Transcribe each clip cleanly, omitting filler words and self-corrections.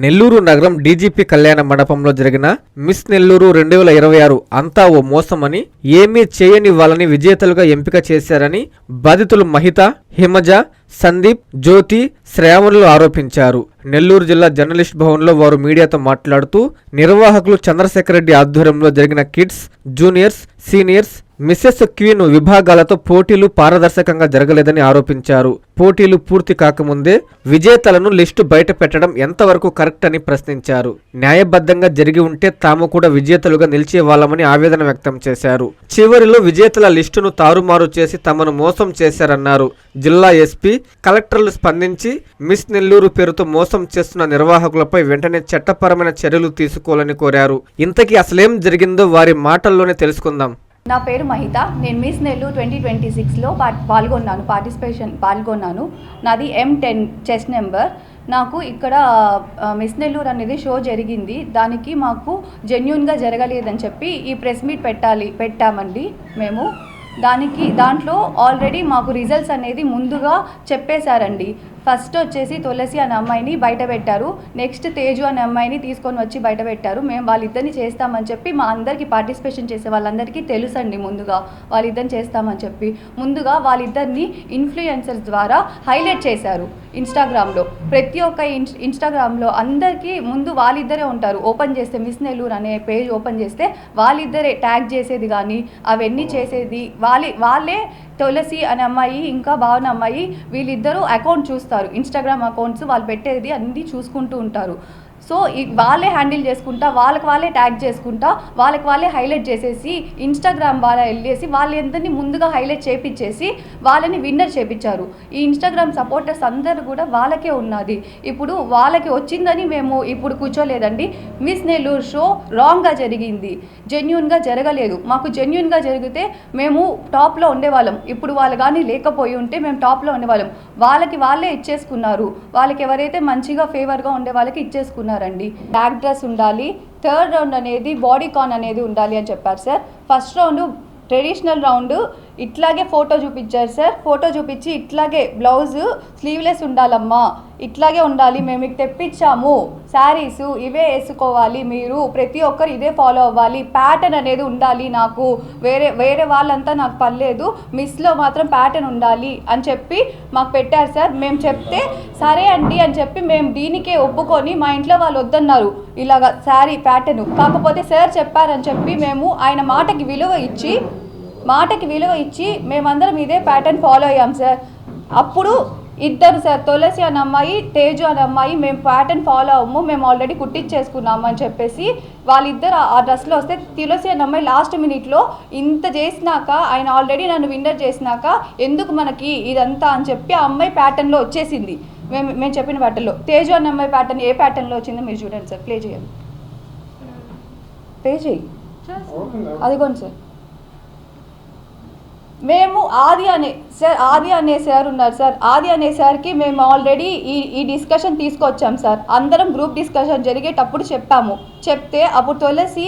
నెల్లూరు నగరం డీజీపీ కళ్యాణ మండపంలో జరిగిన మిస్ నెల్లూరు 2026 అంతా ఓ మోసమని, ఏమీ చేయనివ్వాలని విజేతలుగా ఎంపిక చేశారని బాధితులు మహిత, హిమజ, సందీప్, జ్యోతి, శ్రావణులు ఆరోపించారు. నెల్లూరు జిల్లా జర్నలిస్ట్ భవన్లో వారు మీడియాతో మాట్లాడుతూ, నిర్వాహకులు చంద్రశేఖర్ రెడ్డి ఆధ్వర్యంలో జరిగిన kids, juniors, seniors, Mrs queen విభాగాలతో పోటీలు పారదర్శకంగా జరగలేదని ఆరోపించారు. పోటీలు పూర్తి కాకముందే విజేతలను లిస్టు బయట పెట్టడం ఎంతవరకు కరెక్ట్ అని ప్రశ్నించారు. న్యాయబద్ధంగా జరిగి ఉంటే తాము కూడా విజేతలుగా నిలిచేవాళ్లమని ఆవేదన వ్యక్తం చేశారు. చివరిలో విజేతల లిస్టును తారుమారు చేసి తమను మోసం చేశారన్నారు. జిల్లా ఎస్పీ, కలెక్టర్లు స్పందించి మిస్ నెల్లూరు పేరుతో మోసం చేస్తున్న నిర్వాహకులపై వెంటనే చట్టపరమైన చర్యలు తీసుకోవాలని కోరారు. ఇంతకీ అసలేం జరిగిందో వారి మాటల్లోనే తెలుసుకుందాం. నా పేరు మహిత. నేను మిస్ నెల్లూరు 2026లో పాల్గొన్నాను. నాది M10 చెస్ నెంబర్. నాకు ఇక్కడ మిస్ నెల్లూరు అనేది షో జరిగింది. దానికి మాకు జెన్యూన్గా జరగలేదని చెప్పి ఈ ప్రెస్ మీట్ పెట్టామండి మేము. దాంట్లో ఆల్రెడీ మాకు రిజల్ట్స్ అనేది ముందుగా చెప్పేశారండి. ఫస్ట్ వచ్చేసి తులసి అనే అమ్మాయిని బయట పెట్టారు. నెక్స్ట్ తేజు అనే అమ్మాయిని తీసుకొని వచ్చి బయట పెట్టారు. మేము వాళ్ళిద్దరిని చేస్తామని చెప్పి మా అందరికీ పార్టిసిపేషన్ చేసే వాళ్ళందరికీ తెలుసండి. ముందుగా వాళ్ళిద్దరిని చేస్తామని చెప్పి ముందుగా వాళ్ళిద్దరిని ఇన్ఫ్లుయెన్సర్స్ ద్వారా హైలైట్ చేశారు. ఇన్స్టాగ్రామ్లో ప్రతి ఒక్క ఇన్స్టాగ్రామ్లో అందరికీ ముందు వాళ్ళిద్దరే ఉంటారు. ఓపెన్ చేస్తే మిస్ నెల్లూరు అనే పేజ్ ఓపెన్ చేస్తే వాళ్ళిద్దరే ట్యాగ్ చేసేది కానీ అవన్నీ చేసేది వాళ్ళే. తులసి అనే అమ్మాయి ఇంకా భావన అమ్మాయి వీళ్ళిద్దరూ అకౌంట్ చూస్తారు. ఇన్స్టాగ్రామ్ అకౌంట్స్ వాళ్ళు పెట్టేది అన్నీ చూసుకుంటూ ఉంటారు. సో వాళ్ళే హ్యాండిల్ చేసుకుంటా, వాళ్ళే ట్యాగ్ చేసుకుంటా, వాళ్ళే హైలైట్ చేసేసి ఇన్స్టాగ్రామ్ వాళ్ళ వెళ్ళేసి వాళ్ళందరినీ ముందుగా హైలైట్ చేపించేసి వాళ్ళని విన్నర్ చేపించారు. ఈ ఇన్స్టాగ్రామ్ సపోర్టర్స్ అందరూ కూడా వాళ్ళకే ఉన్నది. ఇప్పుడు వాళ్ళకి వచ్చిందని మేము ఇప్పుడు కూర్చోలేదండి. మిస్ నెల్లూరు షో రాంగ్గా జరిగింది, జెన్యూన్గా జరగలేదు. మాకు జెన్యూన్గా జరిగితే మేము టాప్లో ఉండేవాళ్ళం. ఇప్పుడు వాళ్ళు కానీ లేకపోయి ఉంటే మేము టాప్లో ఉండేవాళ్ళం. వాళ్ళే ఇచ్చేసుకున్నారు. వాళ్ళకి ఎవరైతే మంచిగా ఫేవర్గా ఉండే వాళ్ళకి ఇచ్చేసుకున్నారు. బ్యాక్ డ్రెస్ ఉండాలి, థర్డ్ రౌండ్ అనేది బాడీ కాన్ అనేది ఉండాలి అని చెప్పారు sir. First round traditional round ఇట్లాగే ఫోటో చూపించారు సార్. ఫోటో చూపించి ఇట్లాగే బ్లౌజ్ స్లీవ్లెస్ ఉండాలమ్మా, ఇట్లాగే ఉండాలి, మేము మీకు తెప్పించాము శారీస్ ఇవే వేసుకోవాలి, మీరు ప్రతి ఒక్కరు ఇదే ఫాలో అవ్వాలి, ప్యాటర్న్ అనేది ఉండాలి, నాకు వేరే వాళ్ళంతా నాకు పర్లేదు, మిస్లో మాత్రం ప్యాటర్న్ ఉండాలి అని చెప్పి మాకు పెట్టారు సార్. మేము చెప్తే సరే అండి అని చెప్పి మేము దీనికే ఒప్పుకొని మా ఇంట్లో వాళ్ళు వద్దన్నారు ఇలాగ శారీ ప్యాటర్న్. కాకపోతే సార్ చెప్పారని చెప్పి మేము ఆయన మాటకి విలువ ఇచ్చి మేమందరం ఇదే ప్యాటర్న్ ఫాలో అయ్యాం సార్. అప్పుడు ఇద్దరు సార్, తులసి అనే అమ్మాయి, తేజు అనే అమ్మాయి, మేము ప్యాటర్న్ ఫాలో అవ్వము, మేము ఆల్రెడీ కుట్టించేసుకున్నాము అని చెప్పేసి వాళ్ళిద్దరు ఆ డ్రెస్లో వస్తే, తులసి అనే అమ్మాయి లాస్ట్ మినిట్లో ఇంత చేసినాక ఆయన ఆల్రెడీ నన్ను విన్నర్ చేసినాక ఎందుకు మనకి ఇదంతా అని చెప్పి ఆ అమ్మాయి ప్యాటర్న్లో వచ్చేసింది. మేము చెప్పిన ప్యాటర్న్లో. తేజు అనే అమ్మాయి ప్యాటర్న్ ఏ ప్యాటర్న్లో వచ్చిందో మీరు చూడండి సార్. ప్లే చేయండి, అదిగోండి సార్. మేము ఆది అనే సార్ ఉన్నారు సార్. ఆది అనే సార్కి మేము ఆల్రెడీ ఈ డిస్కషన్ తీసుకొచ్చాం సార్. అందరం గ్రూప్ డిస్కషన్ జరిగేటప్పుడు చెప్తే అప్పుడు తులసి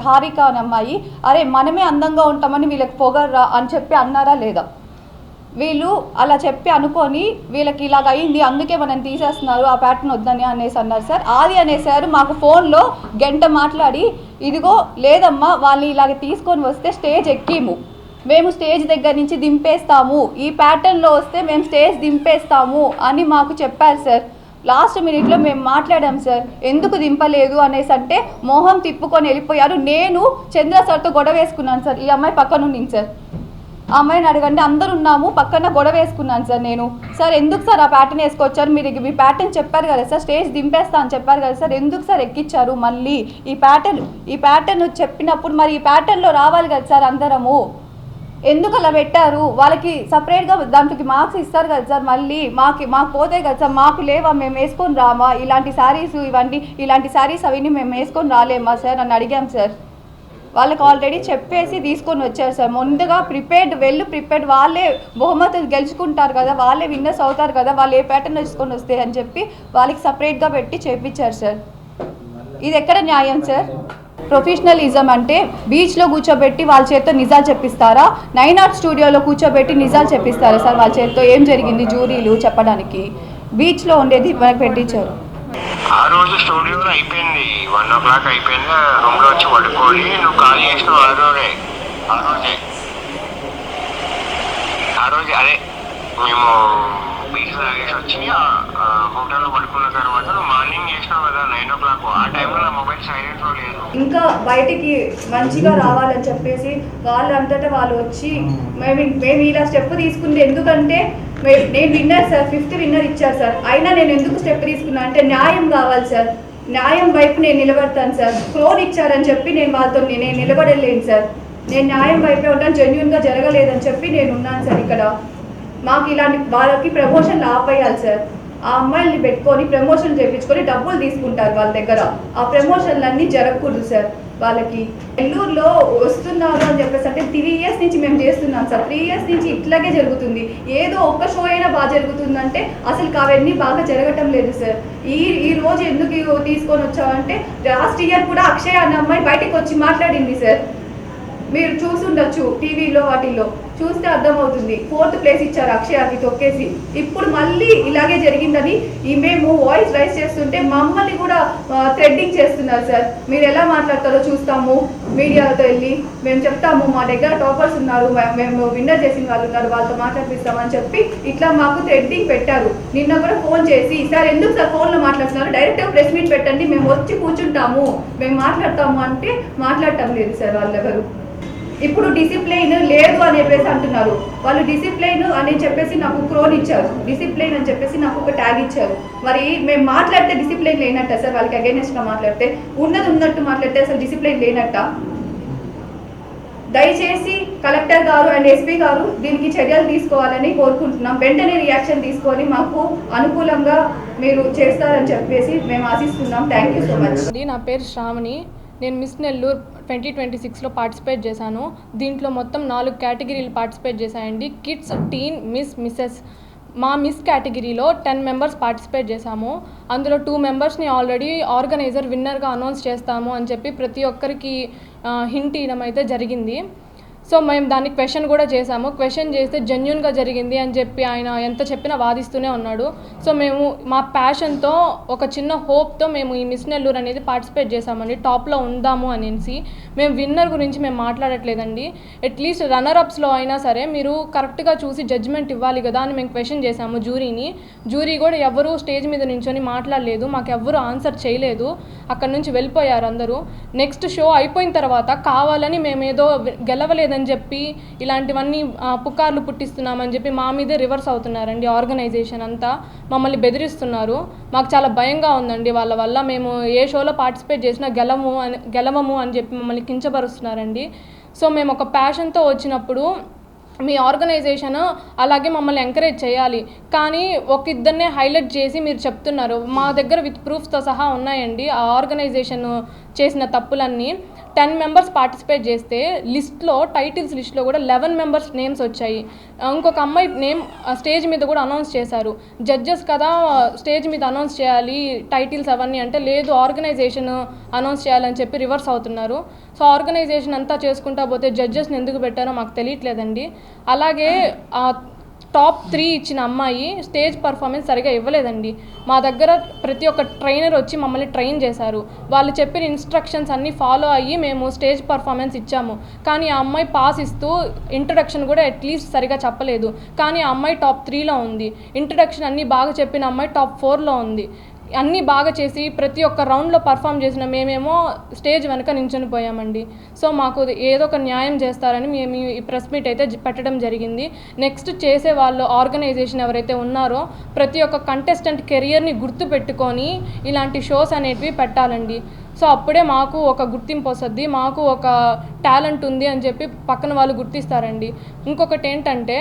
హారిక అనే అమ్మాయి, అరే మనమే అందంగా ఉంటామని వీళ్ళకి పొగర్రా అని చెప్పి అన్నారా లేదా? వీళ్ళు అలా చెప్పి అనుకొని వీళ్ళకి ఇలాగ అయింది, అందుకే మనం తీసేస్తున్నారు, ఆ ప్యాటర్న్ వద్దని అనేసి అన్నారు సార్. ఆది అనేసారు మాకు ఫోన్లో గంట మాట్లాడి, ఇదిగో లేదమ్మా వాళ్ళు ఇలాగ తీసుకొని వస్తే స్టేజ్ ఎక్కిము, మేము స్టేజ్ దగ్గర నుంచి దింపేస్తాము, ఈ ప్యాటర్న్లో వస్తే మేము స్టేజ్ దింపేస్తాము అని మాకు చెప్పారు సార్. లాస్ట్ మినిట్లో మేము మాట్లాడాం సార్, ఎందుకు దింపలేదు అనేసి అంటే మోహం తిప్పుకొని వెళ్ళిపోయారు. నేను చంద్ర సార్తో గొడవ వేసుకున్నాను సార్. ఈ అమ్మాయి పక్కన ఉంది సార్, ఆ అమ్మాయిని అడగండి, అందరు ఉన్నాము, పక్కన గొడవ వేసుకున్నాను సార్ నేను. సార్ ఎందుకు సార్ ఆ ప్యాటర్న్ వేసుకొచ్చారు, మీరు మీ ప్యాటర్న్ చెప్పారు కదా సార్, స్టేజ్ దింపేస్తా అని చెప్పారు కదా సార్, ఎందుకు సార్ ఎక్కించారు మళ్ళీ ఈ ప్యాటర్న్ చెప్పినప్పుడు మరి ఈ ప్యాటర్న్లో రావాలి కదా సార్ అందరము, ఎందుకు అలా పెట్టారు? వాళ్ళకి సపరేట్గా దాంట్లోకి మార్క్స్ ఇస్తారు కదా సార్, మళ్ళీ మాకు పోతాయి కదా సార్, మాకు లేవా, మేము వేసుకొని రామా ఇలాంటి శారీస్, ఇలాంటి శారీస్ అవన్నీ మేము వేసుకొని రాలేమా సార్ అని అడిగాం సార్. వాళ్ళకి ఆల్రెడీ చెప్పేసి తీసుకొని వచ్చారు సార్. ముందుగా ప్రిపేర్డ్ వాళ్ళే బహుమతులు గెలుచుకుంటారు కదా, వాళ్ళే విన్నర్స్ అవుతారు కదా, వాళ్ళు ఏ ప్యాటర్న్ వేసుకొని వస్తే అని చెప్పి వాళ్ళకి సపరేట్గా పెట్టి చేయించారు సార్. ఇది ఎక్కడ న్యాయం సార్? ప్రొఫెషనలిజం అంటే బీచ్లో కూర్చోబెట్టి వాళ్ళ చేతితో నిజాలు చెప్పిస్తారా, 9 Art స్టూడియోలో కూర్చోబెట్టి నిజాలు చెప్పిస్తారా సార్ వాళ్ళ చేతితో? ఏం జరిగింది జూరీలు చెప్పడానికి? బీచ్లో ఉండేది మనకు పెట్టించారు. ఆ రోజు స్టూడియోలో అయిపోయింది, 1 o'clock అయిపోయింది. రూమ్లో వచ్చి పడుకొని నువ్వు కాల్ చేసినావు. ఆ రోజే అదే మేము బీచ్ తాగేసి వచ్చి హోటల్లో పడుకున్న తర్వాత నువ్వు మార్నింగ్ చేసినావు కదా 9 o'clock. ఆ టైంలో నా మొబైల్ సైలెంట్లో లేదు. ఇంకా బయటికి మంచిగా రావాలని చెప్పేసి వాళ్ళంతటా వాళ్ళు వచ్చి మేము ఇలా స్టెప్ తీసుకుంది ఎందుకంటే నేను విన్నర్ సార్, 5th విన్నర్ ఇచ్చారు సార్. అయినా నేను ఎందుకు స్టెప్ తీసుకున్నా అంటే న్యాయం కావాలి సార్, న్యాయం వైపు నేను నిలబడతాను సార్. క్రోన్ ఇచ్చారని చెప్పి నేను వాళ్ళతో నేను నిలబడలేను సార్. నేను న్యాయం వైపే ఉంటాను, జెన్యూన్గా జరగలేదని చెప్పి నేను ఉన్నాను సార్. ఇక్కడ మాకు ఇలాంటి వాళ్ళకి ప్రమోషన్లు ఆపేయాలి సార్. ఆ అమ్మాయిల్ని పెట్టుకొని ప్రమోషన్ చేయించుకొని డబ్బులు తీసుకుంటారు వాళ్ళ దగ్గర. ఆ ప్రమోషన్లన్నీ జరగకూడదు సార్. వాళ్ళకి నెల్లూరులో వస్తున్నారు అని చెప్పేసి అంటే 3 years నుంచి మేము చేస్తున్నాం సార్. 3 years నుంచి ఇట్లాగే జరుగుతుంది. ఏదో ఒక్క షో అయినా బాగా జరుగుతుందంటే అసలు అవన్నీ బాగా జరగటం లేదు సార్. ఈ రోజు ఎందుకు తీసుకొని వచ్చామంటే లాస్ట్ ఇయర్ కూడా అక్షయ్ అన్న అమ్మాయి బయటకు వచ్చి మాట్లాడింది సార్. మీరు చూసుండొచ్చు టీవీలో వాటిల్లో చూస్తే అర్థమవుతుంది. 4th place ఇచ్చారు అక్షయాకి తొక్కేసి. ఇప్పుడు మళ్ళీ ఇలాగే జరిగిందని మేము వాయిస్ రైజ్ చేస్తుంటే మమ్మల్ని కూడా థ్రెడ్డింగ్ చేస్తున్నారు సార్. మీరు ఎలా మాట్లాడతారో చూస్తాము, మీడియాతో వెళ్ళి మేము చెప్తాము, మా దగ్గర టాపర్స్ ఉన్నారు, మేము విన్నర్ చేసిన వాళ్ళు ఉన్నారు, వాళ్ళతో మాట్లాడిస్తామని చెప్పి ఇట్లా మాకు థ్రెడ్డింగ్ పెట్టారు. నిన్న కూడా ఫోన్ చేసి సార్ ఎందుకు సార్ ఫోన్లో మాట్లాడుతున్నారు, డైరెక్ట్గా ప్రెస్ మీట్ పెట్టండి, మేము వచ్చి కూర్చుంటాము, మేము మాట్లాడతాము అంటే మాట్లాడటం లేదు సార్ వాళ్ళెవరు. ఇప్పుడు డిసిప్లైన్ లేదు అని చెప్పేసి అంటున్నారు వాళ్ళు. డిసిప్లైన్ అని చెప్పేసి నాకు క్రోన్ ఇచ్చారు, డిసిప్లైన్ అని చెప్పేసి నాకు ఒక ట్యాగ్ ఇచ్చారు. మరి మేము మాట్లాడితే డిసిప్లైన్ లేనట్ట సార్? వాళ్ళకి అగైనెస్ట్గా మాట్లాడితే ఉన్నది ఉన్నట్టు మాట్లాడితే అసలు డిసిప్లైన్ లేనట్ట? దయచేసి కలెక్టర్ గారు అండ్ ఎస్పీ గారు దీనికి చర్యలు తీసుకోవాలని కోరుకుంటున్నాం. వెంటనే రియాక్షన్ తీసుకొని మాకు అనుకూలంగా మీరు చేస్తారని చెప్పేసి మేము ఆశిస్తున్నాం. Thank you so much. నా పేరు శ్రావణి. నేను మిస్ నెల్లూరు 2026లో పార్టిసిపేట్ చేశాను. దీంట్లో మొత్తం 4 కేటగిరీలు పార్టిసిపేట్ చేశాయండి. కిడ్స్, టీన్, మిస్సెస్. మా మిస్ కేటగిరీలో 10 members పార్టిసిపేట్ చేశాము. అందులో 2 membersని ఆల్రెడీ ఆర్గనైజర్ విన్నర్గా అనౌన్స్ చేస్తాము అని చెప్పి ప్రతి ఒక్కరికి హింట్ ఇవ్వడం అయితే జరిగింది. సో మేము దాన్ని క్వశ్చన్ కూడా చేశాము. క్వశ్చన్ చేస్తే జెన్యూన్గా జరిగింది అని చెప్పి ఆయన ఎంత చెప్పినా వాదిస్తూనే ఉన్నాడు. సో మేము మా ప్యాషన్తో ఒక చిన్న హోప్తో మేము ఈ మిస్ నెల్లూరు అనేది పార్టిసిపేట్ చేశామండి, టాప్లో ఉందాము అనేసి. మేము విన్నర్ గురించి మేము మాట్లాడట్లేదండి. అట్లీస్ట్ రన్నర్అప్స్లో అయినా సరే మీరు కరెక్ట్గా చూసి జడ్జిమెంట్ ఇవ్వాలి కదా అని మేము క్వశ్చన్ చేశాము జూరీని. జూరీ కూడా ఎవరు స్టేజ్ మీద నించొని మాట్లాడలేదు, మాకు ఎవరు ఆన్సర్ చేయలేదు, అక్కడ నుంచి వెళ్ళిపోయారు అందరూ. నెక్స్ట్ షో అయిపోయిన తర్వాత కావాలని మేమేదో గెలవలేదని చెప్పి ఇలాంటివన్నీ పుకార్లు పుట్టిస్తున్నామని చెప్పి మా మీదే రివర్స్ అవుతున్నారండి. ఆర్గనైజేషన్ అంతా మమ్మల్ని బెదిరిస్తున్నారు. మాకు చాలా భయంగా ఉందండి వాళ్ళ వల్ల. మేము ఏ షోలో పార్టిసిపేట్ చేసినా గెలవము అని చెప్పి మమ్మల్ని కించపరుస్తున్నారండి. సో మేము ఒక ప్యాషన్తో వచ్చినప్పుడు మీ ఆర్గనైజేషన్ అలాగే మమ్మల్ని ఎంకరేజ్ చేయాలి, కానీ ఒక ఇద్దరినే హైలైట్ చేసి మీరు చెప్తున్నారు. మా దగ్గర విత్ ప్రూఫ్స్తో సహా ఉన్నాయండి ఆ ఆర్గనైజేషన్ చేసిన తప్పులన్నీ. 10 members పార్టిసిపేట్ చేస్తే టైటిల్స్ లిస్ట్లో కూడా 11 members నేమ్స్ వచ్చాయి. ఇంకొక అమ్మాయి నేమ్ స్టేజ్ మీద కూడా అనౌన్స్ చేశారు. జడ్జెస్ కదా స్టేజ్ మీద అనౌన్స్ చేయాలి టైటిల్స్ అవన్నీ అంటే, లేదు ఆర్గనైజేషన్ అనౌన్స్ చేయాలని చెప్పి రివర్స్ అవుతున్నారు. సో ఆర్గనైజేషన్ అంతా చేసుకుంటా పోతే జడ్జెస్ని ఎందుకు పెట్టారో మాకు తెలియట్లేదండి. అలాగే టాప్ 3 ఇచ్చిన అమ్మాయి స్టేజ్ పర్ఫార్మెన్స్ సరిగా ఇవ్వలేదండి. మా దగ్గర ప్రతి ఒక్క ట్రైనర్ వచ్చి మమ్మల్ని ట్రైన్ చేశారు. వాళ్ళు చెప్పిన ఇన్స్ట్రక్షన్స్ అన్నీ ఫాలో అయ్యి మేము స్టేజ్ పర్ఫార్మెన్స్ ఇచ్చాము. కానీ ఆ అమ్మాయి పాస్ ఇస్తూ ఇంట్రడక్షన్ కూడా అట్లీస్ట్ సరిగా చెప్పలేదు. కానీ ఆ అమ్మాయి టాప్ 3లో ఉంది. ఇంట్రడక్షన్ అన్నీ బాగా చెప్పిన అమ్మాయి టాప్ 4లో ఉంది. అన్నీ బాగా చేసి ప్రతి ఒక్క రౌండ్లో పర్ఫామ్ చేసిన మేమేమో స్టేజ్ వెనక నించొని పోయామండి. సో మాకు ఏదో ఒక న్యాయం చేస్తారని మేము ఈ ప్రెస్ మీట్ అయితే పెట్టడం జరిగింది. నెక్స్ట్ చేసే వాళ్ళు ఆర్గనైజేషన్ ఎవరైతే ఉన్నారో ప్రతి ఒక్క కంటెస్టెంట్ కెరియర్ని గుర్తుపెట్టుకొని ఇలాంటి షోస్ అనేటివి పెట్టాలండి. సో అప్పుడే మాకు ఒక గుర్తింపు వస్తుంది, మాకు ఒక టాలెంట్ ఉంది అని చెప్పి పక్కన వాళ్ళు గుర్తిస్తారండి. ఇంకొకటి ఏంటంటే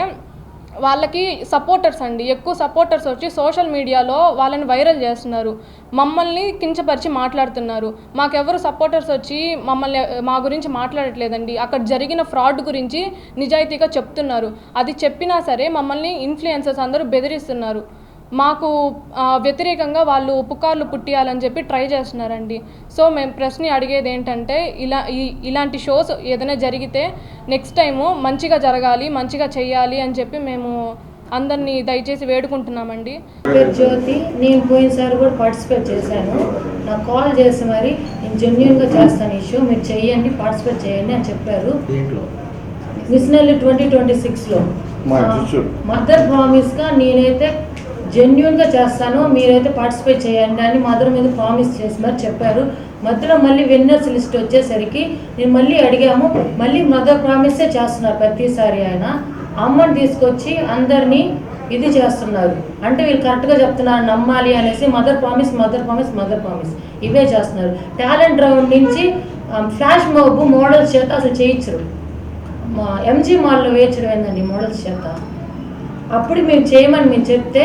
వాళ్ళకి సపోర్టర్స్ అండి, ఎక్కువ సపోర్టర్స్ వచ్చి సోషల్ మీడియాలో వాళ్ళని వైరల్ చేస్తున్నారు, మమ్మల్ని కించపరిచి మాట్లాడుతున్నారు. మాకెవరు సపోర్టర్స్ వచ్చి మా గురించి మాట్లాడట్లేదండి. అక్కడ జరిగిన ఫ్రాడ్ గురించి నిజాయితీగా చెప్తున్నారు. అది చెప్పినా సరే మమ్మల్ని ఇన్ఫ్లుయెన్సర్స్ అందరూ బెదిరిస్తున్నారు. మాకు వ్యతిరేకంగా వాళ్ళు పుకార్లు పుట్టియాలని చెప్పి ట్రై చేస్తున్నారండి. సో మేము ప్రశ్న అడిగేది ఏంటంటే, ఇలాంటి షోస్ ఏదైనా జరిగితే నెక్స్ట్ టైము మంచిగా జరగాలి, మంచిగా చెయ్యాలి అని చెప్పి మేము అందరినీ దయచేసి వేడుకుంటున్నామండి. పేరు జ్యోతి. నేను పోయినసారి కూడా పార్టిసిపేట్ చేశాను. నాకు కాల్ చేసి మరి నేను జెన్యూన్గా చేస్తాను ఈ షో, మీరు చేయండి, పార్టిసిపేట్ చేయండి అని చెప్పారు. మిస్ నెల్లూరు 2026లో మదర్ ప్రామిస్గా నేనైతే జెన్యూన్గా చేస్తాను, మీరైతే పార్టిసిపేట్ చేయండి అని మదర్ మీద ప్రామిస్ చేసి మరి చెప్పారు. మధ్యలో మళ్ళీ విన్నర్స్ లిస్ట్ వచ్చేసరికి నేను మళ్ళీ అడిగాము, మళ్ళీ మదర్ ప్రామిసే చేస్తున్నారు ప్రతిసారి. ఆయన అమ్మని తీసుకొచ్చి అందరినీ ఇది చేస్తున్నారు. అంటే వీళ్ళు కరెక్ట్గా చెప్తున్నారు నమ్మాలి అనేసి mother promise mother promise mother promise ఇవే చేస్తున్నారు. టాలెంట్ రౌండ్ నుంచి ఫ్లాష్ మోబ్ మోడల్స్ చేత అసలు చేయించరు. ఎంజీ మాల్లో వేయించడం ఏందండి మోడల్స్ చేత. అప్పుడు మేము చేయమని మేము చెప్తే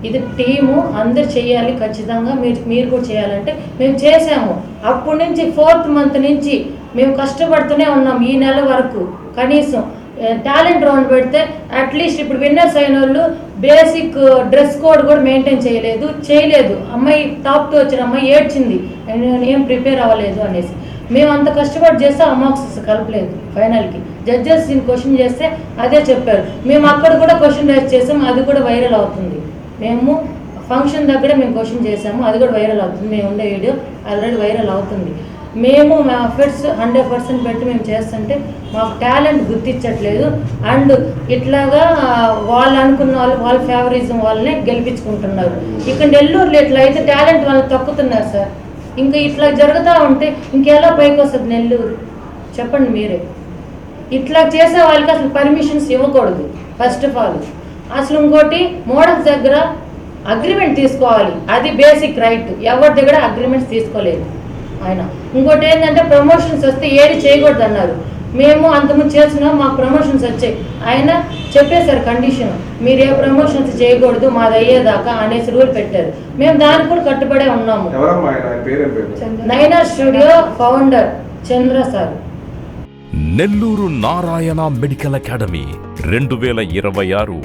ఇది టీము అందరు చేయాలి ఖచ్చితంగా, మీరు కూడా చేయాలంటే మేము చేసాము. అప్పటి నుంచి 4th మంత్ నుంచి మేము కష్టపడుతూనే ఉన్నాం. ఈ నెల వరకు కనీసం టాలెంట్ రౌండ్ పెడితే అట్లీస్ట్ ఇప్పుడు విన్నర్స్ అయిన వాళ్ళు బేసిక్ డ్రెస్ కోడ్ కూడా మెయింటైన్ చేయలేదు. అమ్మాయి టాప్ 2 వచ్చిన అమ్మాయి ఏడ్చింది, ఏం ప్రిపేర్ అవ్వలేదు అనేసి. మేము అంత కష్టపడి చేస్తే ఆ మార్క్స్ కలపలేదు. ఫైనల్కి జడ్జెస్ దీన్ని క్వశ్చన్ చేస్తే అదే చెప్పారు. మేము అక్కడ కూడా క్వశ్చన్ రైజ్ చేసాం, అది కూడా వైరల్ అవుతుంది. మేము ఫంక్షన్ దగ్గర మేము క్వశ్చన్ చేసాము, అది కూడా వైరల్ అవుతుంది. మేము ఉండే వీడియో ఆల్రెడీ వైరల్ అవుతుంది. మేము మా ఎఫర్ట్స్ 100% పెట్టి మేము చేస్తుంటే మాకు టాలెంట్ గుర్తించట్లేదు. అండ్ ఇట్లాగా వాళ్ళు అనుకున్న వాళ్ళ ఫేవరిజం వాళ్ళనే గెలిపించుకుంటున్నారు. ఇక్కడ నెల్లూరులో ఇట్లా అయితే టాలెంట్ వాళ్ళు తొక్కుతున్నారు సార్. ఇంకా ఇట్లా జరుగుతూ ఉంటే ఇంకెలా పైకి వస్తుంది నెల్లూరు చెప్పండి మీరే. ఇట్లా చేసే వాళ్ళకి అసలు పర్మిషన్స్ ఇవ్వకూడదు ఫస్ట్ ఆఫ్ ఆల్. అసలు ఇంకోటి మోడల్స్ దగ్గర అగ్రిమెంట్ తీసుకోవాలి, అది బేసిక్ రైట్. ఎవరి దగ్గర అగ్రిమెంట్స్ తీసుకోలేదు ఆయన. ఇంకోటి ఏంటంటే ప్రమోషన్స్ వస్తే ఏది చేయకూడదు అన్నారు. మేము అంతకుముందు చేసినాం, మాకు ప్రమోషన్స్ వచ్చాయి. ఆయన చెప్పేశారు కండిషన్, మీరు ఏ ప్రమోషన్స్ చేయకూడదు మాది అయ్యేదాకా అనేసి రూల్ పెట్టారు. మేము దానికి కూడా కట్టుబడే ఉన్నాము. Naina studio founder Chandra sir. Nellore Narayana medical academy 2026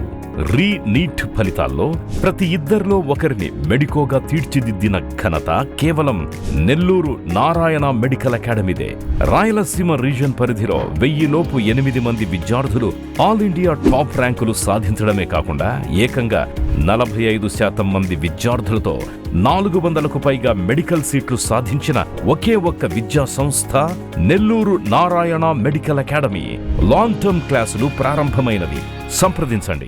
re NEET ఫలితాల్లో ప్రతి ఇద్దరిలో ఒకరిని మెడికోగా తీర్చిదిద్దిన ఘనత కేవలం నెల్లూరు నారాయణ మెడికల్ అకాడమీదే. రాయలసీమ రీజన్ పరిధిలో 1000 లోపు 8 మంది విద్యార్థులు ఆల్ ఇండియా టాప్ ర్యాంకులు సాధించడమే కాకుండా ఏకంగా 45% మంది విద్యార్థులతో 400కు పైగా మెడికల్ సీట్లు సాధించిన ఒకే ఒక్క విద్యా సంస్థ Nellore Narayana medical academy. Long term క్లాసులు ప్రారంభమైనవి. సంప్రదించండి.